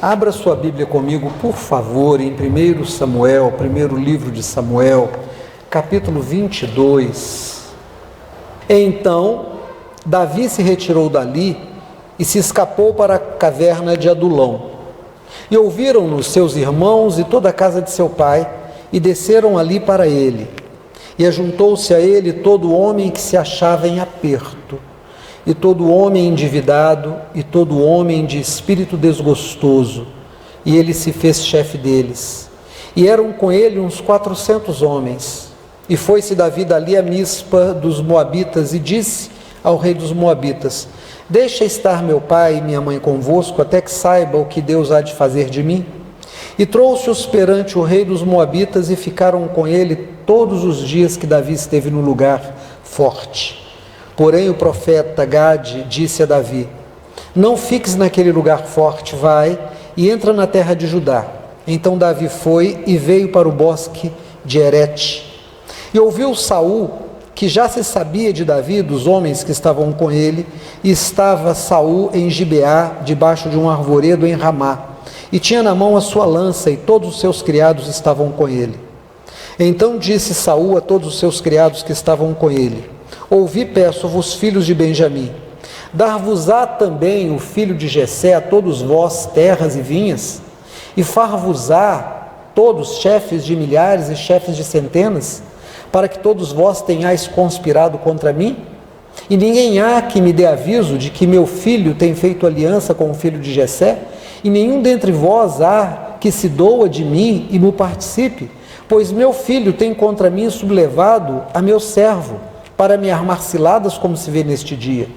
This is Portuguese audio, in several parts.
Abra sua Bíblia comigo, por favor, em 1 Samuel, primeiro livro de Samuel, capítulo 22. Então, Davi se retirou dali e se escapou para a caverna de Adulão. E ouviram-no seus irmãos e toda a casa de seu pai, e desceram ali para ele. E ajuntou-se a ele todo homem que se achava em aperto, e todo homem endividado, e todo homem de espírito desgostoso, e ele se fez chefe deles. E eram com ele uns 400 homens. E foi-se Davi dali a Mispa dos Moabitas, e disse ao rei dos Moabitas: deixa estar meu pai e minha mãe convosco, até que saiba o que Deus há de fazer de mim. E trouxe-os perante o rei dos Moabitas, e ficaram com ele todos os dias que Davi esteve no lugar forte. Porém o profeta Gade disse a Davi: não fiques naquele lugar forte, vai e entra na terra de Judá. Então Davi foi e veio para o bosque de Herete. E ouviu Saul, que já se sabia de Davi, dos homens que estavam com ele, e estava Saul em Gibeá, debaixo de um arvoredo em Ramá, e tinha na mão a sua lança, e todos os seus criados estavam com ele. Então disse Saul a todos os seus criados que estavam com ele: ouvi, peço-vos, filhos de Benjamim, dar-vos-á também o filho de Jessé a todos vós terras e vinhas, e far-vos-á todos chefes de milhares e chefes de centenas, para que todos vós tenhais conspirado contra mim? E ninguém há que me dê aviso de que meu filho tem feito aliança com o filho de Jessé? E nenhum dentre vós há que se doa de mim e me participe? Pois meu filho tem contra mim sublevado a meu servo, para me armar ciladas, como se vê neste dia.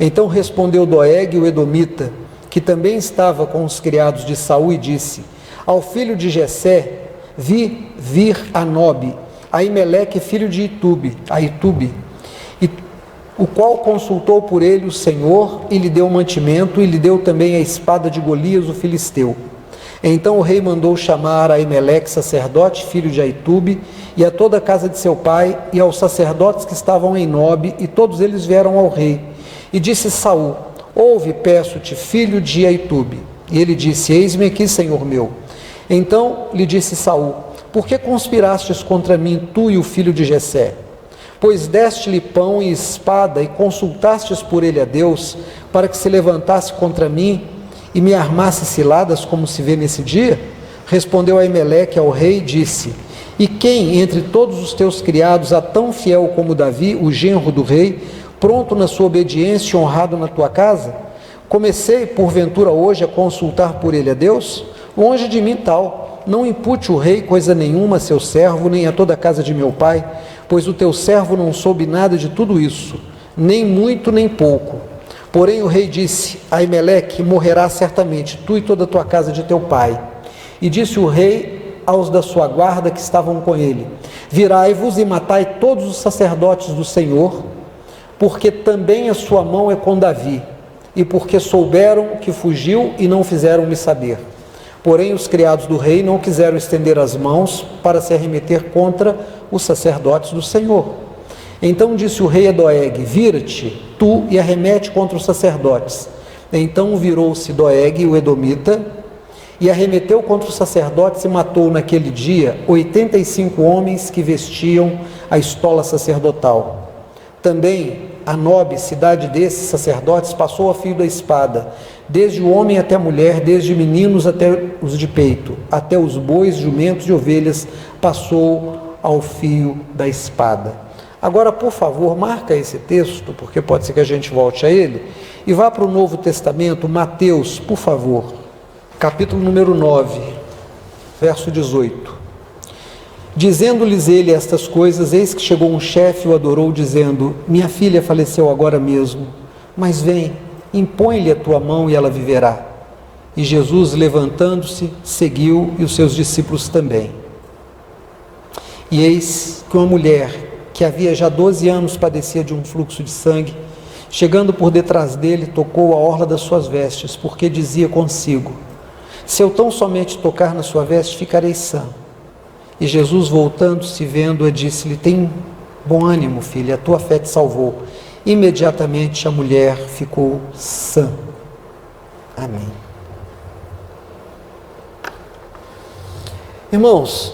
Então respondeu Doeg, o edomita, que também estava com os criados de Saul, e disse: ao filho de Jessé vi vir a Nobe, Aimeleque, filho de Aitube, o qual consultou por ele o Senhor, e lhe deu mantimento, e lhe deu também a espada de Golias, o filisteu. Então o rei mandou chamar a Aimeleque, sacerdote, filho de Aitube, e a toda a casa de seu pai, e aos sacerdotes que estavam em Nobe, e todos eles vieram ao rei. E disse Saul: ouve, peço-te, filho de Aitube. E ele disse: eis-me aqui, senhor meu. Então lhe disse Saul: por que conspirastes contra mim, tu e o filho de Jessé? Pois deste-lhe pão e espada, e consultastes por ele a Deus, para que se levantasse contra mim e me armasse ciladas, como se vê nesse dia? Respondeu Aimeleque ao rei e disse: e quem entre todos os teus criados há tão fiel como Davi, o genro do rei, pronto na sua obediência e honrado na tua casa? Comecei porventura hoje a consultar por ele a Deus? Longe de mim tal. Não impute o rei coisa nenhuma a seu servo, nem a toda a casa de meu pai, pois o teu servo não soube nada de tudo isso, nem muito nem pouco. Porém o rei disse: Aimeleque morrerá certamente, tu e toda a tua casa de teu pai. E disse o rei aos da sua guarda que estavam com ele: virai-vos e matai todos os sacerdotes do Senhor, porque também a sua mão é com Davi, e porque souberam que fugiu e não fizeram-me saber. Porém os criados do rei não quiseram estender as mãos para se arremeter contra os sacerdotes do Senhor. Então disse o rei a Doeg: vira-te tu e arremete contra os sacerdotes. Então virou-se Doeg, o edomita, e arremeteu contra os sacerdotes, e matou naquele dia 85 homens que vestiam a estola sacerdotal. Também a Nobe, cidade desses sacerdotes, passou a fio da espada, desde o homem até a mulher, desde meninos até os de peito, até os bois, jumentos e ovelhas, passou ao fio da espada. Agora, por favor, marca esse texto, porque pode ser que a gente volte a ele, e vá para o Novo Testamento, Mateus, por favor, capítulo número 9, verso 18. Dizendo-lhes ele estas coisas, eis que chegou um chefe e o adorou, dizendo: minha filha faleceu agora mesmo, mas vem, impõe-lhe a tua mão e ela viverá. E Jesus, levantando-se, seguiu, e os seus discípulos também. E eis que uma mulher, que havia já 12 anos padecia de um fluxo de sangue, chegando por detrás dele, tocou a orla das suas vestes, porque dizia consigo: se eu tão somente tocar na sua veste, ficarei sã. E Jesus, voltando-se, vendo-a, disse-lhe: tem bom ânimo, filha, a tua fé te salvou. Imediatamente a mulher ficou sã. Amém. Irmãos,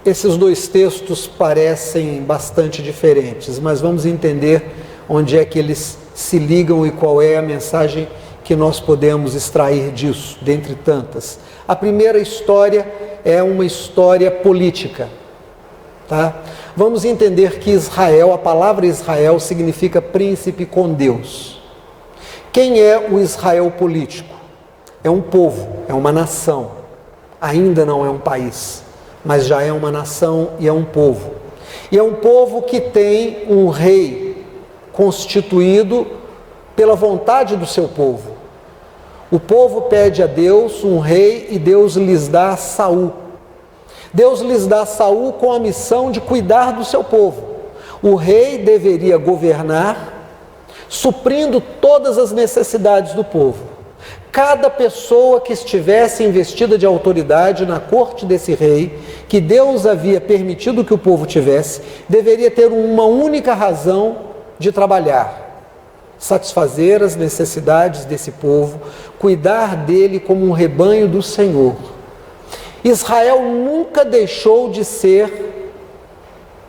esses dois textos parecem bastante diferentes, mas vamos entender onde é que eles se ligam e qual é a mensagem que nós podemos extrair disso, dentre tantas. A primeira história é uma história política, tá? Vamos entender que Israel, a palavra Israel significa príncipe com Deus. Quem é o Israel político? É um povo, é uma nação. Ainda não é um país, mas já é uma nação e é um povo. E é um povo que tem um rei constituído pela vontade do seu povo. O povo pede a Deus um rei e Deus lhes dá Saul. Deus lhes dá Saul com a missão de cuidar do seu povo. O rei deveria governar, suprindo todas as necessidades do povo. Cada pessoa que estivesse investida de autoridade na corte desse rei, que Deus havia permitido que o povo tivesse, deveria ter uma única razão de trabalhar: satisfazer as necessidades desse povo, cuidar dele como um rebanho do Senhor. Israel nunca deixou de ser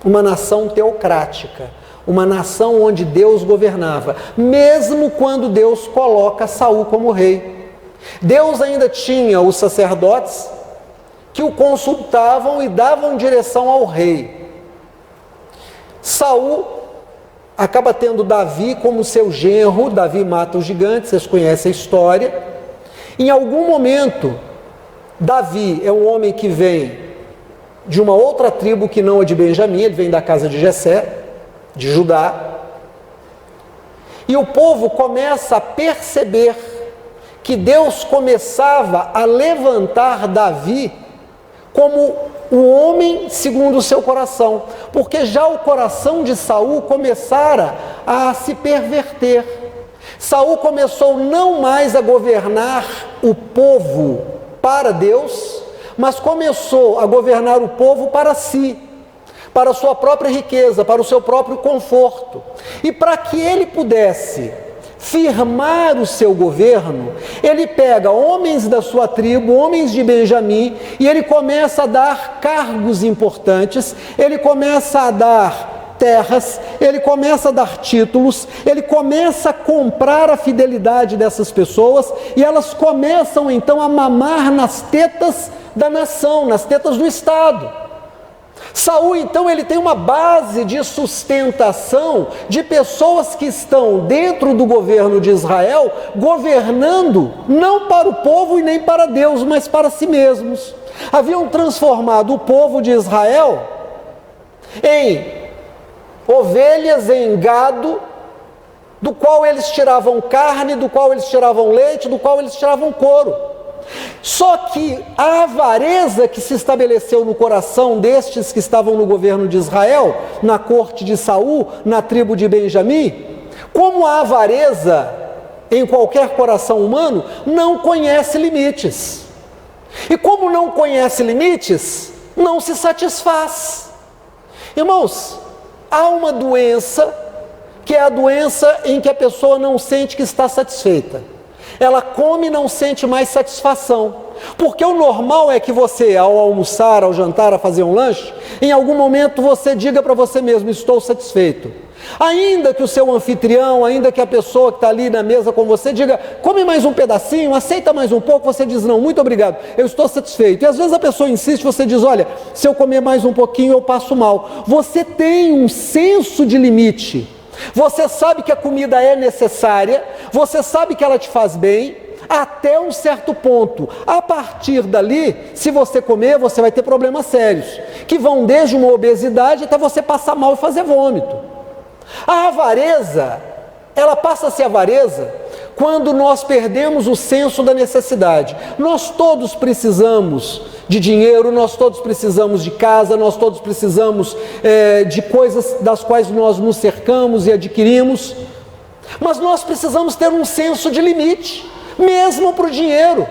uma nação teocrática, uma nação onde Deus governava, mesmo quando Deus coloca Saul como rei. Deus ainda tinha os sacerdotes que o consultavam e davam direção ao rei. Saul acaba tendo Davi como seu genro. Davi mata o gigante, vocês conhecem a história. Em algum momento, Davi é um homem que vem de uma outra tribo que não a de Benjamim, ele vem da casa de Jessé, de Judá, e o povo começa a perceber que Deus começava a levantar Davi como o homem segundo o seu coração, porque já o coração de Saul começara a se perverter. Saul começou não mais a governar o povo para Deus, mas começou a governar o povo para si, para a sua própria riqueza, para o seu próprio conforto. E para que ele pudesse firmar o seu governo, ele pega homens da sua tribo, homens de Benjamim, e ele começa a dar cargos importantes, ele começa a dar terras, ele começa a dar títulos, ele começa a comprar a fidelidade dessas pessoas, e elas começam então a mamar nas tetas da nação, nas tetas do Estado. Saul, então, ele tem uma base de sustentação de pessoas que estão dentro do governo de Israel, governando não para o povo e nem para Deus, mas para si mesmos. Haviam transformado o povo de Israel em ovelhas, em gado, do qual eles tiravam carne, do qual eles tiravam leite, do qual eles tiravam couro. Só que a avareza que se estabeleceu no coração destes que estavam no governo de Israel, na corte de Saul, na tribo de Benjamim, como a avareza em qualquer coração humano, não conhece limites. E como não conhece limites, não se satisfaz. Irmãos, há uma doença que é a doença em que a pessoa não sente que está satisfeita. Ela come e não sente mais satisfação, porque o normal é que você, ao almoçar, ao jantar, a fazer um lanche, em algum momento você diga para você mesmo: estou satisfeito. Ainda que o seu anfitrião, ainda que a pessoa que está ali na mesa com você diga: come mais um pedacinho, aceita mais um pouco, você diz: não, muito obrigado, eu estou satisfeito. E às vezes a pessoa insiste, você diz: olha, se eu comer mais um pouquinho eu passo mal. Você tem um senso de limite. Você sabe que a comida é necessária, você sabe que ela te faz bem, até um certo ponto. A partir dali, se você comer, você vai ter problemas sérios, que vão desde uma obesidade até você passar mal e fazer vômito. A avareza, ela passa a ser avareza quando nós perdemos o senso da necessidade. Nós todos precisamos de dinheiro, nós todos precisamos de casa, nós todos precisamos de coisas das quais nós nos cercamos e adquirimos, mas nós precisamos ter um senso de limite, mesmo para o dinheiro.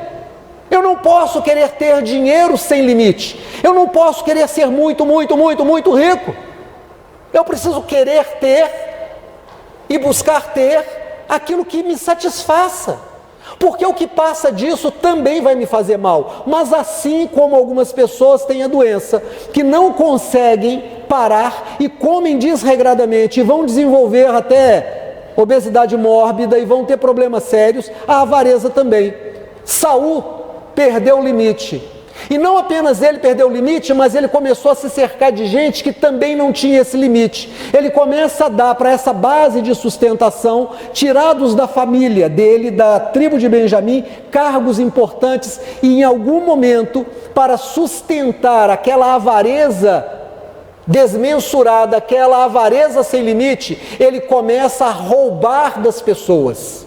Eu não posso querer ter dinheiro sem limite, eu não posso querer ser muito rico. Eu preciso querer ter e buscar ter aquilo que me satisfaça, porque o que passa disso também vai me fazer mal. Mas assim como algumas pessoas têm a doença, que não conseguem parar e comem desregradamente e vão desenvolver até obesidade mórbida e vão ter problemas sérios, a avareza também. Saul perdeu o limite. E não apenas ele perdeu o limite, mas ele começou a se cercar de gente que também não tinha esse limite. Ele começa a dar para essa base de sustentação, tirados da família dele, da tribo de Benjamim, cargos importantes e em algum momento, para sustentar aquela avareza desmensurada, aquela avareza sem limite, ele começa a roubar das pessoas.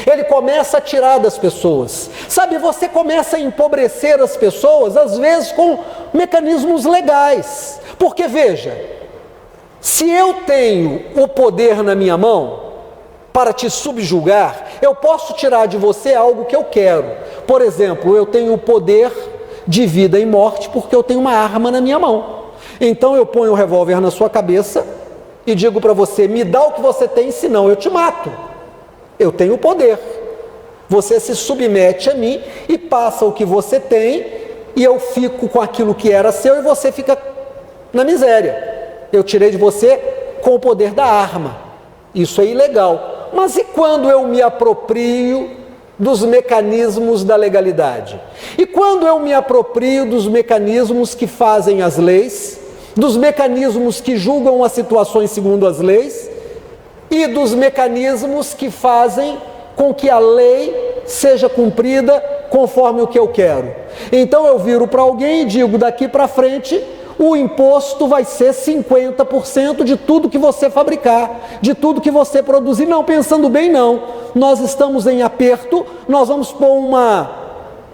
Ele começa a tirar das pessoas. Sabe, você começa a empobrecer as pessoas, às vezes com mecanismos legais. Porque veja, se eu tenho o poder na minha mão para te subjugar, eu posso tirar de você algo que eu quero. Por exemplo, eu tenho o poder de vida e morte porque eu tenho uma arma na minha mão. Então eu ponho o revólver na sua cabeça e digo para você, me dá o que você tem, senão eu te mato. Eu tenho o poder. Você se submete a mim e passa o que você tem e eu fico com aquilo que era seu e você fica na miséria. Eu tirei de você com o poder da arma. Isso é ilegal. Mas e quando eu me aproprio dos mecanismos da legalidade? E quando eu me aproprio dos mecanismos que fazem as leis, dos mecanismos que julgam as situações segundo as leis, e dos mecanismos que fazem com que a lei seja cumprida conforme o que eu quero? Então eu viro para alguém e digo, daqui para frente, o imposto vai ser 50% de tudo que você fabricar, de tudo que você produzir. Não, pensando bem, não. Nós estamos em aperto, nós vamos pôr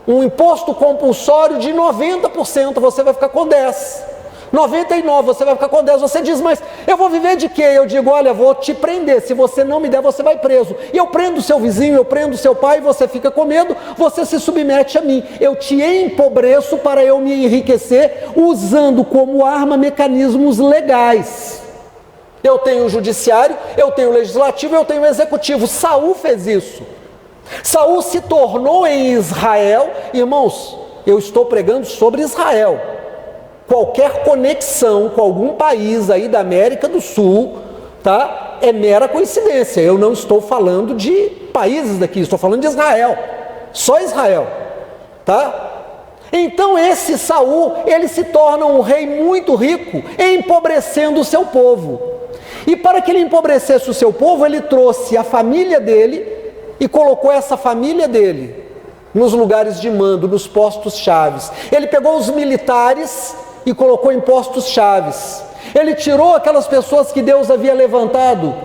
um imposto compulsório de 90%, você vai ficar com 10%. 99%, você vai ficar com 10%. Você diz, mas eu vou viver de quê? Eu digo, olha, vou te prender. Se você não me der, você vai preso. E eu prendo seu vizinho, eu prendo seu pai, você fica com medo, você se submete a mim. Eu te empobreço para eu me enriquecer, usando como arma mecanismos legais. Eu tenho o judiciário, eu tenho o legislativo, eu tenho o executivo. Saul fez isso. Saul se tornou em Israel, irmãos, eu estou pregando sobre Israel. Qualquer conexão com algum país aí da América do Sul, tá? É mera coincidência. Eu não estou falando de países daqui, estou falando de Israel. Só Israel, tá? Então esse Saul, ele se torna um rei muito rico, empobrecendo o seu povo. E para que ele empobrecesse o seu povo, ele trouxe a família dele e colocou essa família dele nos lugares de mando, nos postos chaves. Ele pegou os militares e colocou em postos chaves. Ele tirou aquelas pessoas que Deus havia levantado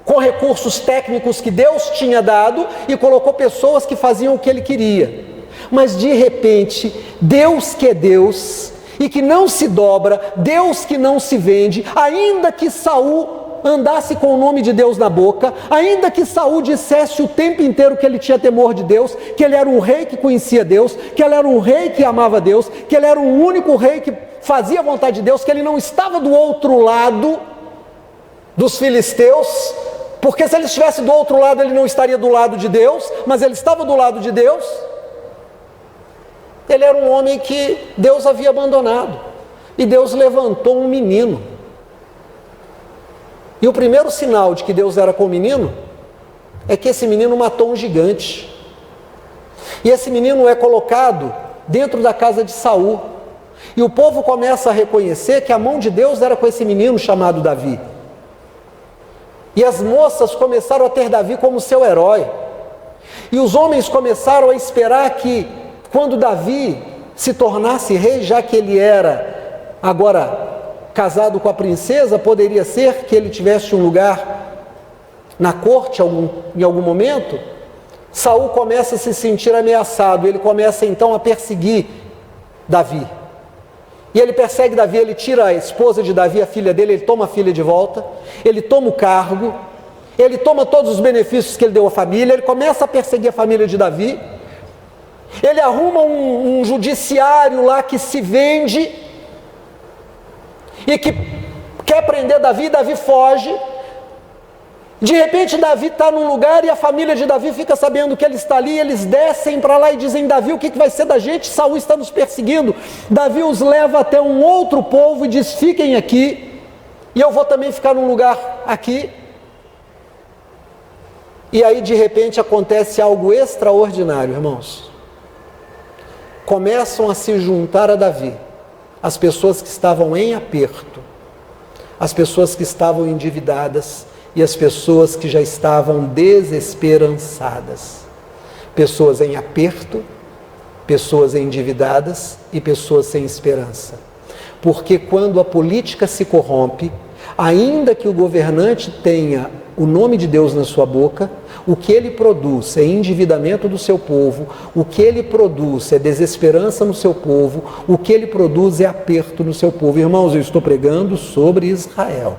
com recursos técnicos que Deus tinha dado e colocou pessoas que faziam o que ele queria. Mas de repente, Deus que é Deus e que não se dobra, Deus que não se vende, ainda que Saul andasse com o nome de Deus na boca, ainda que Saul dissesse o tempo inteiro que ele tinha temor de Deus, que ele era um rei que conhecia Deus, que ele era um rei que amava Deus, que ele era o único rei que fazia a vontade de Deus, que ele não estava do outro lado dos filisteus, porque se ele estivesse do outro lado, ele não estaria do lado de Deus, mas ele estava do lado de Deus. Ele era um homem que Deus havia abandonado, e Deus levantou um menino. E o primeiro sinal de que Deus era com o menino é que esse menino matou um gigante. E esse menino é colocado dentro da casa de Saul. E o povo começa a reconhecer que a mão de Deus era com esse menino chamado Davi. E as moças começaram a ter Davi como seu herói. E os homens começaram a esperar que, quando Davi se tornasse rei, já que ele era agora casado com a princesa, poderia ser que ele tivesse um lugar na corte em algum momento. Saul começa a se sentir ameaçado, ele começa então a perseguir Davi. E ele persegue Davi, ele tira a esposa de Davi, a filha dele, ele toma a filha de volta, ele toma o cargo, ele toma todos os benefícios que ele deu à família, ele começa a perseguir a família de Davi, ele arruma um judiciário lá que se vende e que quer prender Davi, Davi foge, De repente Davi está num lugar e a família de Davi fica sabendo que ele está ali, eles descem para lá e dizem: Davi, o que vai ser da gente? Saul está nos perseguindo. Davi os leva até um outro povo e diz: fiquem aqui, e eu vou também ficar num lugar aqui. E aí de repente acontece algo extraordinário, irmãos. Começam a se juntar a Davi as pessoas que estavam em aperto, as pessoas que estavam endividadas, e as pessoas que já estavam desesperançadas. Pessoas em aperto, pessoas endividadas e pessoas sem esperança. Porque quando a política se corrompe, ainda que o governante tenha o nome de Deus na sua boca, o que ele produz é endividamento do seu povo, o que ele produz é desesperança no seu povo, o que ele produz é aperto no seu povo. Irmãos, eu estou pregando sobre Israel.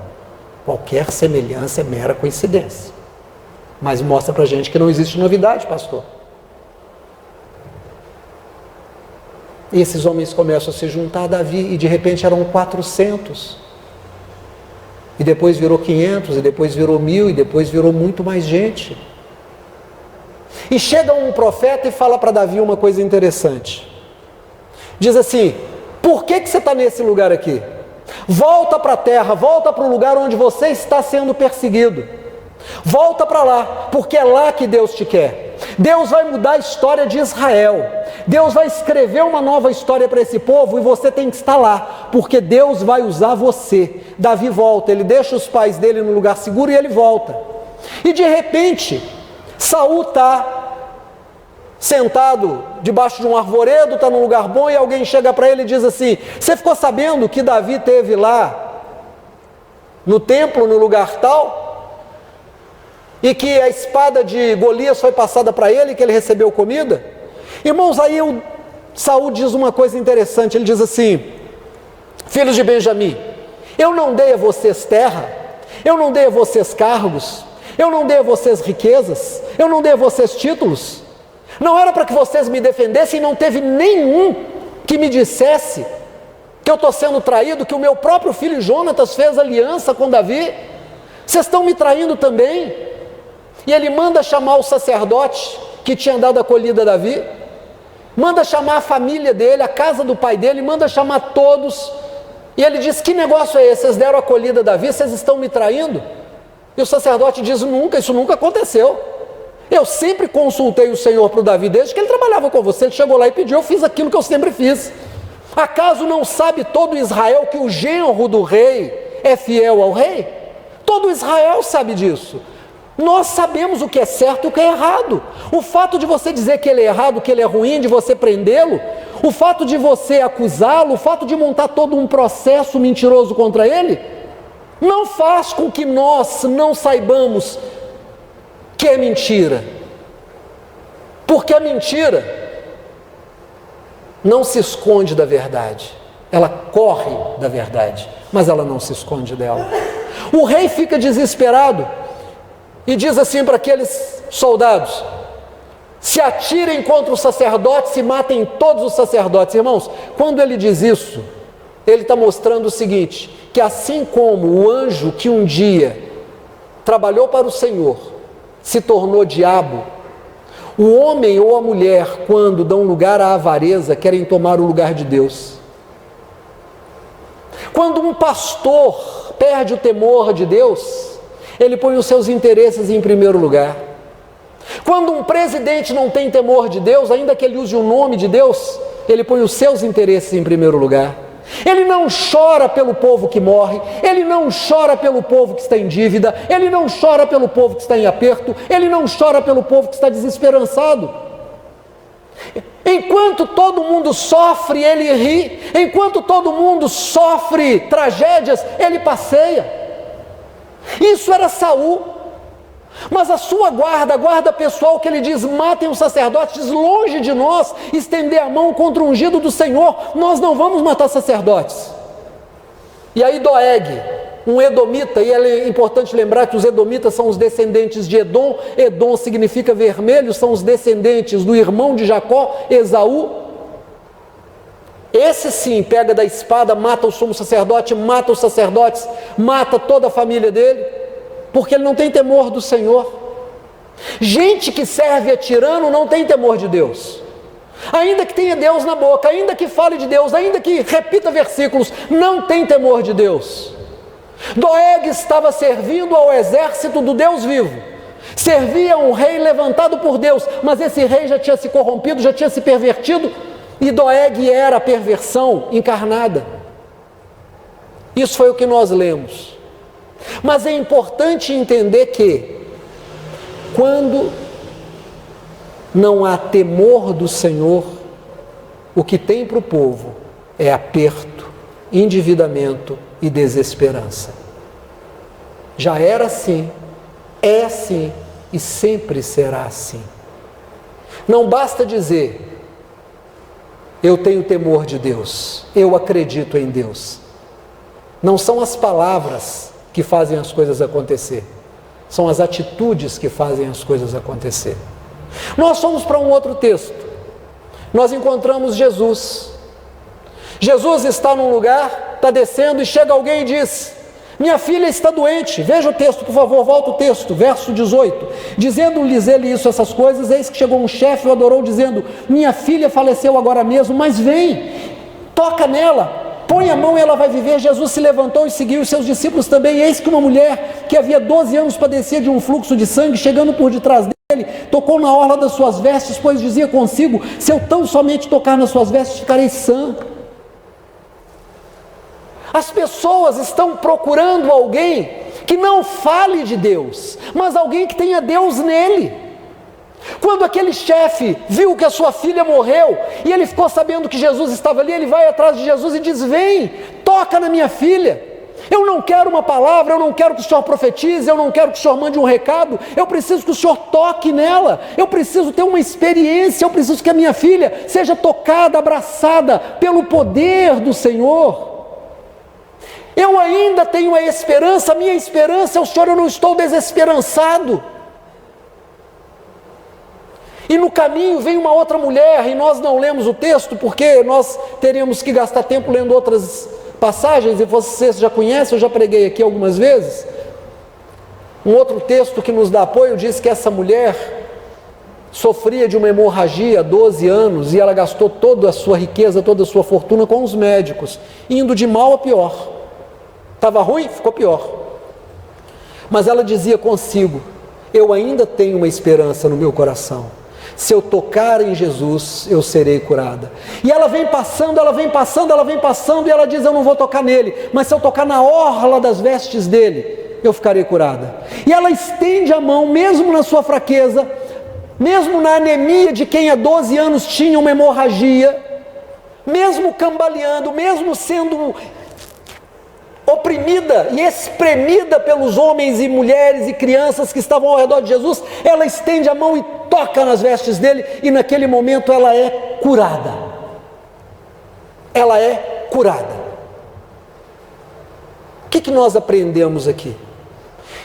Qualquer semelhança é mera coincidência. Mas mostra pra gente que não existe novidade, pastor. E esses homens começam a se juntar a Davi, e de repente eram 400. E depois virou 500, e depois virou 1000, e depois virou muito mais gente. E chega um profeta e fala para Davi uma coisa interessante. Diz assim: por que você está nesse lugar aqui? Volta para a terra, volta para o lugar onde você está sendo perseguido. Volta para lá, porque é lá que Deus te quer. Deus vai mudar a história de Israel. Deus vai escrever uma nova história para esse povo, e você tem que estar lá, porque Deus vai usar você. Davi volta, ele deixa os pais dele no lugar seguro e ele volta. E de repente, Saul está sentado debaixo de um arvoredo, está num lugar bom, e alguém chega para ele e diz assim: você ficou sabendo que Davi teve lá no templo, no lugar tal? E que a espada de Golias foi passada para ele, que ele recebeu comida? Irmãos, aí Saul diz uma coisa interessante, ele diz assim: filhos de Benjamim, eu não dei a vocês terra, eu não dei a vocês cargos, eu não dei a vocês riquezas, eu não dei a vocês títulos. Não era para que vocês me defendessem, não teve nenhum que me dissesse que eu estou sendo traído, que o meu próprio filho Jonatas fez aliança com Davi. Vocês estão me traindo também. E ele manda chamar o sacerdote que tinha dado acolhida a Davi, manda chamar a família dele, a casa do pai dele, manda chamar todos, e ele diz: que negócio é esse? Vocês deram acolhida a Davi, vocês estão me traindo? E o sacerdote diz: nunca, isso nunca aconteceu. Eu sempre consultei o Senhor para o Davi, desde que ele trabalhava com você. Ele chegou lá e pediu, eu fiz aquilo que eu sempre fiz. Acaso não sabe todo Israel que o genro do rei é fiel ao rei? Todo Israel sabe disso. Nós sabemos o que é certo e o que é errado. O fato de você dizer que ele é errado, que ele é ruim, de você prendê-lo, o fato de você acusá-lo, o fato de montar todo um processo mentiroso contra ele, não faz com que nós não saibamos que é mentira. Porque a mentira não se esconde da verdade, ela corre da verdade, mas ela não se esconde dela. O rei fica desesperado e diz assim para aqueles soldados: se atirem contra os sacerdotes e matem todos os sacerdotes. Irmãos, quando ele diz isso, ele está mostrando o seguinte: que assim como o anjo que um dia trabalhou para o Senhor se tornou diabo, o homem ou a mulher, quando dão lugar à avareza, querem tomar o lugar de Deus. Quando um pastor perde o temor de Deus, ele põe os seus interesses em primeiro lugar. Quando um presidente não tem temor de Deus, ainda que ele use o nome de Deus, ele põe os seus interesses em primeiro lugar. Ele não chora pelo povo que morre, ele não chora pelo povo que está em dívida, ele não chora pelo povo que está em aperto, ele não chora pelo povo que está desesperançado. Enquanto todo mundo sofre, ele ri. Enquanto todo mundo sofre tragédias, ele passeia. Isso era Saul. Mas a sua guarda, a guarda pessoal, que ele diz: matem os sacerdotes, longe de nós estender a mão contra o ungido do Senhor, nós não vamos matar sacerdotes. E aí Doeg, um edomita, e é importante lembrar que os edomitas são os descendentes de Edom. Edom significa vermelho, são os descendentes do irmão de Jacó, Esaú. Esse sim pega da espada, mata o sumo sacerdote, mata os sacerdotes, mata toda a família dele. porque ele não tem temor do Senhor. Gente que serve a tirano não tem temor de Deus. Ainda que tenha Deus na boca, ainda que fale de Deus, ainda que repita versículos, não tem temor de Deus. Doeg estava servindo ao exército do Deus vivo. Servia um rei levantado por Deus, mas esse rei já tinha se corrompido, já tinha se pervertido, e Doeg era a perversão encarnada. Isso foi o que nós lemos. Mas é importante entender que, quando não há temor do Senhor, o que tem para o povo é aperto, endividamento e desesperança. Já era assim, é assim e sempre será assim. Não basta dizer, eu tenho temor de Deus, eu acredito em Deus. Não são as palavras que fazem as coisas acontecer, são as atitudes que fazem as coisas acontecer. Nós fomos para um outro texto, nós encontramos Jesus. Jesus está num lugar, está descendo e chega alguém e diz, minha filha está doente. Veja o texto, por favor, volta o texto, verso 18. Dizendo-lhes ele isso, essas coisas, eis que chegou um chefe e o adorou, dizendo, minha filha faleceu agora mesmo, mas vem, toca nela, põe a mão e ela vai viver. Jesus se levantou e seguiu, os seus discípulos também. Eis que uma mulher que havia 12 anos padecia de um fluxo de sangue, chegando por detrás dele, tocou na orla das suas vestes, pois dizia consigo, se eu tão somente tocar nas suas vestes, ficarei sã. As pessoas estão procurando alguém que não fale de Deus, mas alguém que tenha Deus nele. Quando aquele chefe viu que a sua filha morreu, e ele ficou sabendo que Jesus estava ali, ele vai atrás de Jesus e diz, vem, toca na minha filha. Eu não quero uma palavra, eu não quero que o Senhor profetize, eu não quero que o Senhor mande um recado, eu preciso que o Senhor toque nela, eu preciso ter uma experiência, eu preciso que a minha filha seja tocada, abraçada pelo poder do Senhor. Eu ainda tenho a esperança, a minha esperança é o Senhor, eu não estou desesperançado. E no caminho vem uma outra mulher, e nós não lemos o texto, porque nós teríamos que gastar tempo lendo outras passagens, e vocês já conhecem, eu já preguei aqui algumas vezes. Um outro texto que nos dá apoio diz que essa mulher sofria de uma hemorragia há 12 anos, e ela gastou toda a sua riqueza, toda a sua fortuna com os médicos, indo de mal a pior. Estava ruim, ficou pior. Mas ela dizia consigo, eu ainda tenho uma esperança no meu coração. Se eu tocar em Jesus, eu serei curada. E ela vem passando, ela vem passando, ela vem passando, e ela diz, eu não vou tocar nele, mas se eu tocar na orla das vestes dele, eu ficarei curada. E ela estende a mão, mesmo na sua fraqueza, mesmo na anemia de quem há 12 anos tinha uma hemorragia, mesmo cambaleando, mesmo sendo oprimida e espremida pelos homens e mulheres e crianças que estavam ao redor de Jesus, ela estende a mão e toca nas vestes dele, e naquele momento ela é curada. Ela é curada. O que nós aprendemos aqui?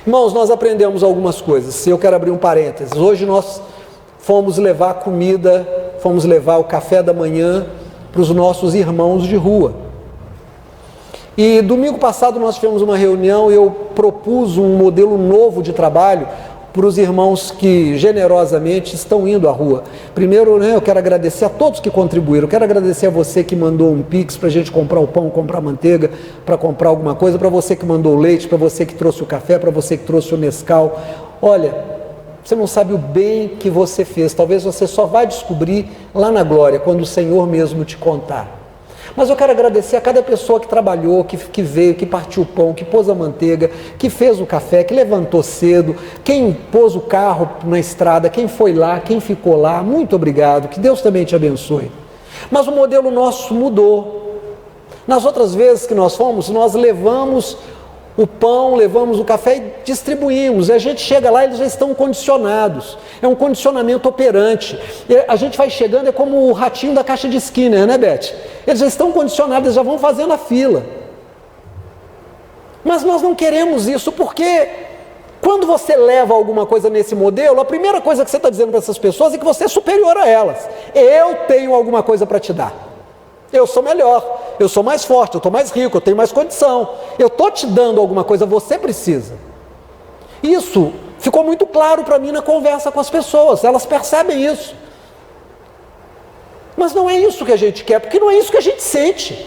Irmãos, nós aprendemos algumas coisas. Eu quero abrir um parênteses. Hoje nós fomos levar comida, fomos levar o café da manhã para os nossos irmãos de rua. E domingo passado nós tivemos uma reunião e eu propus um modelo novo de trabalho para os irmãos que generosamente estão indo à rua. Primeiro, eu quero agradecer a todos que contribuíram. Eu quero agradecer a você que mandou um Pix para a gente comprar o pão, comprar a manteiga, para comprar alguma coisa, para você que mandou o leite, para você que trouxe o café, para você que trouxe o Nescau. Olha, você não sabe o bem que você fez. Talvez você só vai descobrir lá na glória, quando o Senhor mesmo te contar. Mas eu quero agradecer a cada pessoa que trabalhou, que veio, que partiu o pão, que pôs a manteiga, que fez o café, que levantou cedo, quem pôs o carro na estrada, quem foi lá, quem ficou lá. Muito obrigado, que Deus também te abençoe. Mas o modelo nosso mudou. Nas outras vezes que nós fomos, nós levamos o pão, levamos o café e distribuímos. E a gente chega lá e eles já estão condicionados. É um condicionamento operante. E a gente vai chegando, é como o ratinho da caixa de Skinner, né, Beth? Eles já estão condicionados, eles já vão fazendo a fila. Mas nós não queremos isso, porque quando você leva alguma coisa nesse modelo, a primeira coisa que você está dizendo para essas pessoas é que você é superior a elas. Eu tenho alguma coisa para te dar. Eu sou melhor, eu sou mais forte, eu estou mais rico, eu tenho mais condição. Eu estou te dando alguma coisa, você precisa. Isso ficou muito claro para mim na conversa com as pessoas, elas percebem isso. Mas não é isso que a gente quer, porque não é isso que a gente sente.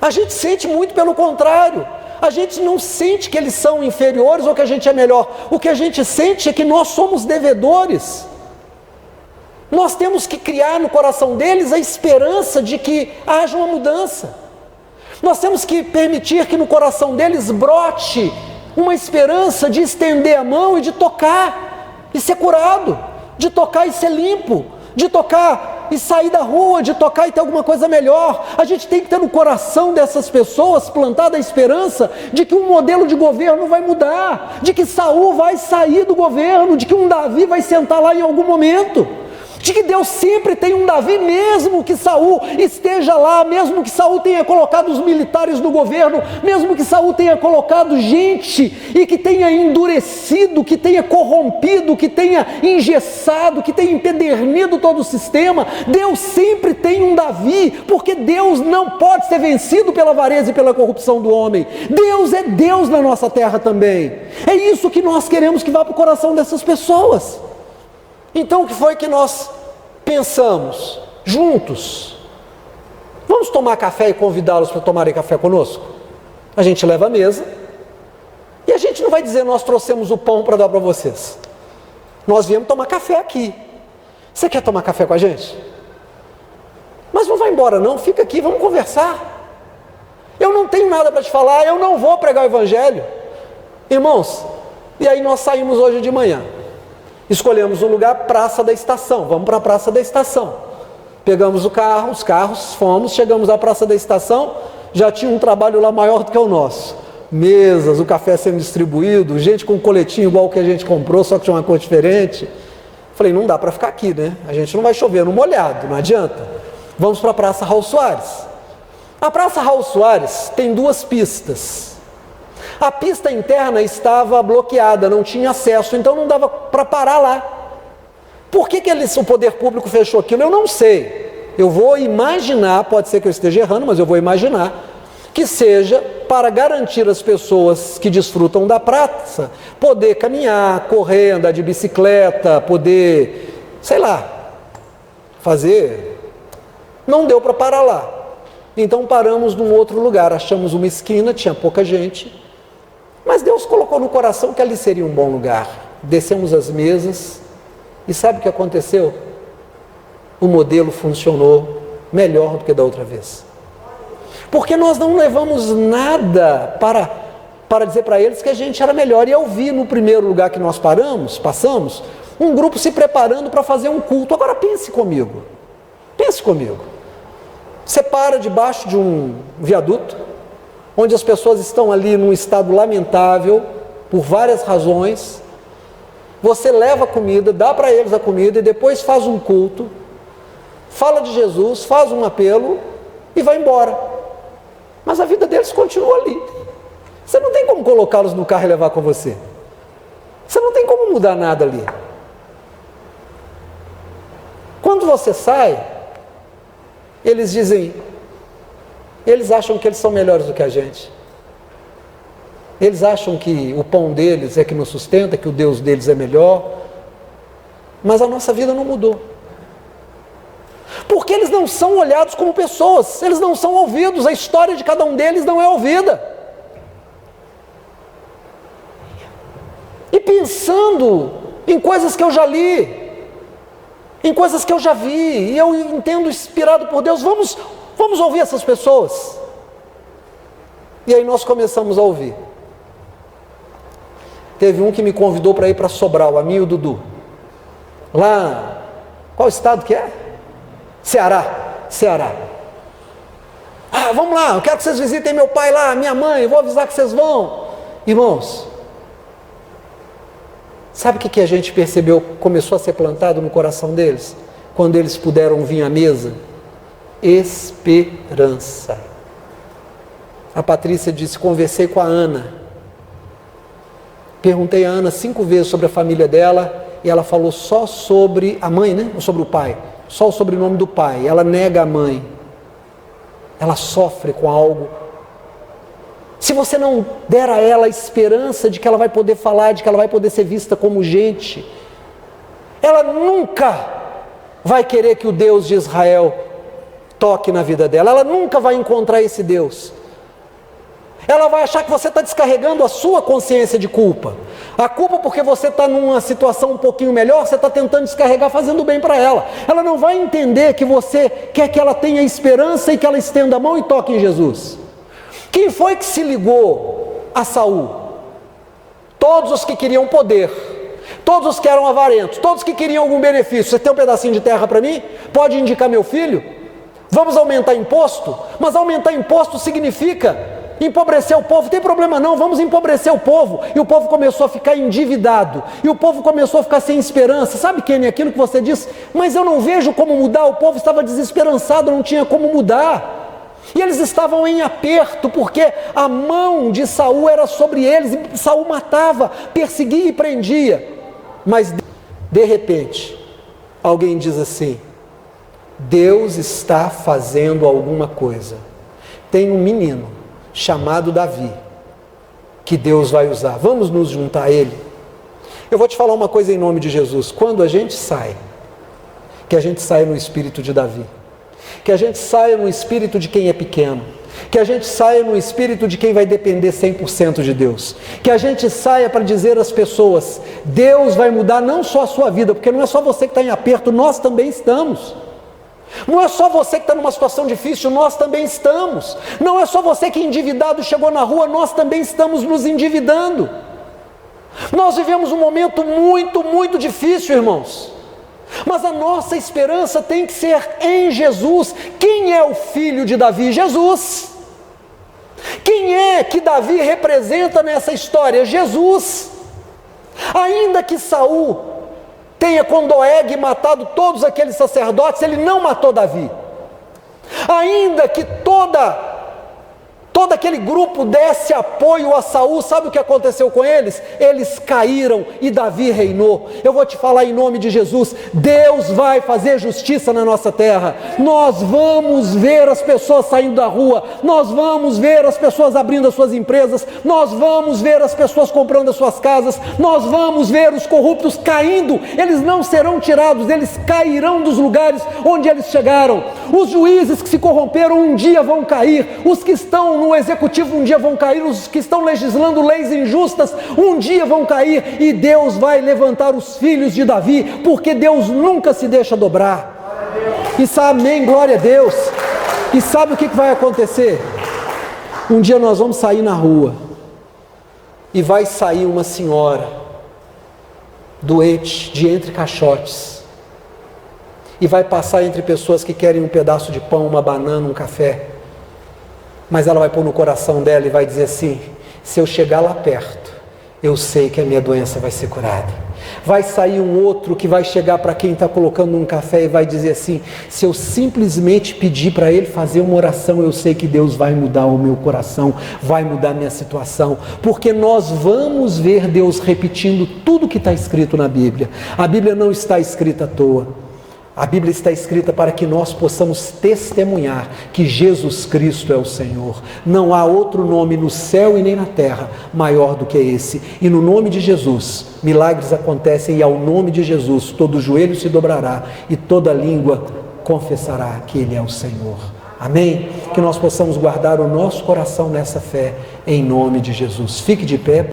A gente sente muito pelo contrário. A gente não sente que eles são inferiores ou que a gente é melhor. O que a gente sente é que nós somos devedores. Nós temos que criar no coração deles a esperança de que haja uma mudança. Nós temos que permitir que no coração deles brote uma esperança de estender a mão e de tocar e ser curado, de tocar e ser limpo, de tocar e sair da rua, de tocar e ter alguma coisa melhor. A gente tem que ter no coração dessas pessoas plantada a esperança de que um modelo de governo vai mudar, de que Saul vai sair do governo, de que um Davi vai sentar lá em algum momento, de que Deus sempre tem um Davi, mesmo que Saul esteja lá, mesmo que Saul tenha colocado os militares no governo, mesmo que Saul tenha colocado gente e que tenha endurecido, que tenha corrompido, que tenha engessado, que tenha empedernido todo o sistema, Deus sempre tem um Davi, porque Deus não pode ser vencido pela avareza e pela corrupção do homem. Deus é Deus na nossa terra também. É isso que nós queremos que vá para o coração dessas pessoas. Então o que foi que nós pensamos? Juntos, vamos tomar café e convidá-los para tomarem café conosco? A gente leva a mesa e a gente não vai dizer: nós trouxemos o pão para dar para vocês, nós viemos tomar café aqui. Você quer tomar café com a gente? Mas não vai embora não, fica aqui, vamos conversar. Eu não tenho nada para te falar, eu não vou pregar o evangelho. Irmãos, e aí nós saímos hoje de manhã. Escolhemos um lugar, Praça da Estação. Vamos para a Praça da Estação. Pegamos o carro, os carros, fomos, chegamos à Praça da Estação, já tinha um trabalho lá maior do que o nosso. Mesas, o café sendo distribuído, gente com um coletinho igual o que a gente comprou, só que tinha uma cor diferente. Falei, não dá para ficar aqui, né? A gente não vai chover no molhado, não adianta. Vamos para a Praça Raul Soares. A Praça Raul Soares tem duas pistas. A pista interna estava bloqueada, não tinha acesso, então não dava para parar lá. Por que o poder público fechou aquilo? Eu não sei. Eu vou imaginar, pode ser que eu esteja errando, mas eu vou imaginar que seja para garantir às pessoas que desfrutam da praça poder caminhar, correr, andar de bicicleta, poder, sei lá, fazer. Não deu para parar lá. Então paramos num outro lugar, achamos uma esquina, tinha pouca gente. Mas Deus colocou no coração que ali seria um bom lugar. Descemos as mesas e sabe o que aconteceu? O modelo funcionou melhor do que da outra vez. Porque nós não levamos nada para dizer para eles que a gente era melhor. E eu vi no primeiro lugar que nós passamos, um grupo se preparando para fazer um culto. Agora pense comigo. Você para debaixo de um viaduto, onde as pessoas estão ali num estado lamentável, por várias razões. Você leva a comida, dá para eles a comida e depois faz um culto, fala de Jesus, faz um apelo e vai embora. Mas a vida deles continua ali. Você não tem como colocá-los no carro e levar com você. Você não tem como mudar nada ali. Quando você sai, eles dizem... Eles acham que eles são melhores do que a gente. Eles acham que o pão deles é que nos sustenta, que o Deus deles é melhor. Mas a nossa vida não mudou. Porque eles não são olhados como pessoas, eles não são ouvidos, a história de cada um deles não é ouvida. E pensando em coisas que eu já li, em coisas que eu já vi, e eu entendo inspirado por Deus, vamos ouvir essas pessoas. E aí nós começamos a ouvir. Teve um que me convidou para ir para Sobral, a mim e o Dudu. Lá, qual estado que é? Ceará. Ah, vamos lá, eu quero que vocês visitem meu pai lá, minha mãe, eu vou avisar que vocês vão. Irmãos, sabe o que a gente percebeu, começou a ser plantado no coração deles? Quando eles puderam vir à mesa? Esperança. A Patrícia disse, conversei com a Ana. Perguntei a Ana 5 vezes sobre a família dela e ela falou só sobre a mãe, né? Ou sobre o pai. Só o sobrenome do pai. Ela nega a mãe. Ela sofre com algo. se você não der a ela a esperança de que ela vai poder falar, de que ela vai poder ser vista como gente, ela nunca vai querer que o Deus de Israel toque na vida dela, ela nunca vai encontrar esse Deus. Ela vai achar que você está descarregando a sua consciência de culpa. A culpa porque você está numa situação um pouquinho melhor, você está tentando descarregar fazendo bem para ela. Ela não vai entender que você quer que ela tenha esperança e que ela estenda a mão e toque em Jesus. Quem foi que se ligou a Saul? Todos os que queriam poder, todos os que eram avarentos, todos que queriam algum benefício. Você tem um pedacinho de terra para mim? Pode indicar meu filho? Vamos aumentar imposto? Mas aumentar imposto significa empobrecer o povo. Tem problema não, vamos empobrecer o povo. E o povo começou a ficar endividado, e o povo começou a ficar sem esperança. Sabe, Kenny, aquilo que você disse, mas eu não vejo como mudar. O povo estava desesperançado, não tinha como mudar, e eles estavam em aperto, porque a mão de Saul era sobre eles, e Saul matava, perseguia e prendia. Mas de repente, alguém diz assim: Deus está fazendo alguma coisa. Tem um menino chamado Davi, que Deus vai usar, vamos nos juntar a ele. Eu vou te falar uma coisa em nome de Jesus: quando a gente sai, que a gente saia no espírito de Davi, que a gente saia no espírito de quem é pequeno, que a gente saia no espírito de quem vai depender 100% de Deus, que a gente saia para dizer às pessoas: Deus vai mudar não só a sua vida, porque não é só você que está em aperto, nós também estamos. Não é só você que está numa situação difícil, nós também estamos. Não é só você que endividado chegou na rua, nós também estamos nos endividando. Nós vivemos um momento muito, muito difícil, irmãos. Mas a nossa esperança tem que ser em Jesus. Quem é o filho de Davi? Jesus. Quem é que Davi representa nessa história? Jesus. Ainda que Saul tenha com Doeg matado todos aqueles sacerdotes, ele não matou Davi. Ainda que todo aquele grupo desse apoio a Saul, sabe o que aconteceu com eles? Eles caíram e Davi reinou. Eu vou te falar em nome de Jesus: Deus vai fazer justiça na nossa terra. Nós vamos ver as pessoas saindo da rua, nós vamos ver as pessoas abrindo as suas empresas, nós vamos ver as pessoas comprando as suas casas, nós vamos ver os corruptos caindo. Eles não serão tirados, eles cairão dos lugares onde eles chegaram. Os juízes que se corromperam um dia vão cair, os que estão no executivo um dia vão cair, os que estão legislando leis injustas um dia vão cair, e Deus vai levantar os filhos de Davi, porque Deus nunca se deixa dobrar. E sabe, amém, glória a Deus. E sabe o que vai acontecer? Um dia nós vamos sair na rua e vai sair uma senhora doente de entre caixotes e vai passar entre pessoas que querem um pedaço de pão, uma banana, um café. Mas ela vai pôr no coração dela e vai dizer assim: se eu chegar lá perto, eu sei que a minha doença vai ser curada. Vai sair um outro que vai chegar para quem está colocando um café e vai dizer assim: se eu simplesmente pedir para ele fazer uma oração, eu sei que Deus vai mudar o meu coração, vai mudar a minha situação. Porque nós vamos ver Deus repetindo tudo que está escrito na Bíblia. A Bíblia não está escrita à toa. A Bíblia está escrita para que nós possamos testemunhar que Jesus Cristo é o Senhor. Não há outro nome no céu e nem na terra maior do que esse. E no nome de Jesus, milagres acontecem, e ao nome de Jesus, todo joelho se dobrará e toda língua confessará que Ele é o Senhor. Amém? Que nós possamos guardar o nosso coração nessa fé, em nome de Jesus. Fique de pé.